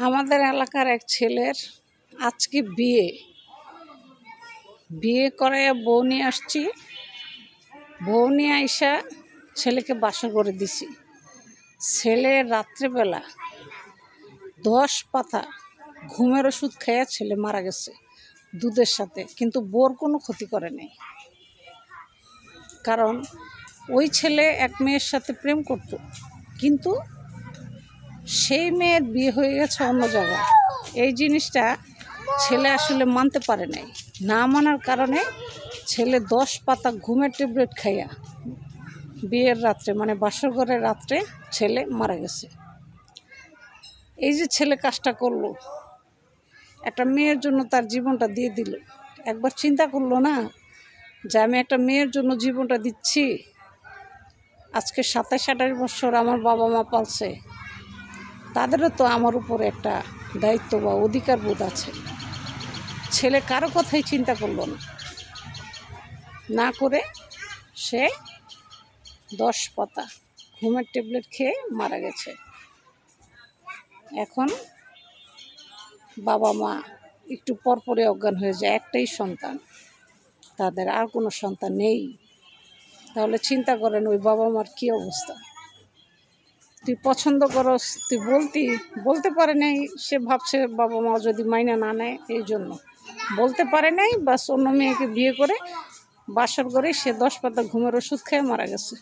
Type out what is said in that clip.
আমাদের এলাকার এক ছেলের আজকে বিয়ে করে বউ নিয়ে আসছি। বউ নিয়ে আইসা ছেলেকে বাসা করে দিছি। ছেলে রাত্রেবেলা 10 পাতা ঘুমের ওষুধ খেয়ে ছেলে মারা গেছে দুধের সাথে, কিন্তু বউর কোনো ক্ষতি করে নাই। কারণ ওই ছেলে এক মেয়ের সাথে প্রেম করত, কিন্তু সেই মেয়ের বিয়ে হয়ে গেছে অন্য জায়গায়। এই জিনিসটা ছেলে আসলে মানতে পারে নাই। না মানার কারণে ছেলে 10 পাতা ঘুমের ট্যাবলেট খাইয়া বিয়ের রাত্রে, মানে বাসর ঘরের রাত্রে ছেলে মারা গেছে। এই যে ছেলে কাজটা করলো, একটা মেয়ের জন্য তার জীবনটা দিয়ে দিল। একবার চিন্তা করলো না যে আমি একটা মেয়ের জন্য জীবনটা দিচ্ছি। আজকে 27-28 বছর আমার বাবা মা পালছে, তাদেরও তো আমার উপরে একটা দায়িত্ব বা অধিকার বোধ আছে। ছেলে কারো কথাই চিন্তা করলো না করে সে 10 পাতা ঘুমের ট্যাবলেট খেয়ে মারা গেছে। এখন বাবা মা একটু পরপরে অজ্ঞান হয়ে যায়। একটাই সন্তান, তাদের আর কোনো সন্তান নেই। তাহলে চিন্তা করেন ওই বাবা মার কী অবস্থা। তুই পছন্দ করস, তুই বলতে পারে নাই। সে ভাবছে বাবা মা যদি মাইনা না নেয়, এই জন্য বলতে পারে নাই। বাস অন্য মেয়েকে বিয়ে করে বাসর করে সে 10 পাতা ঘুমের ওষুধ খেয়ে মারা গেছে।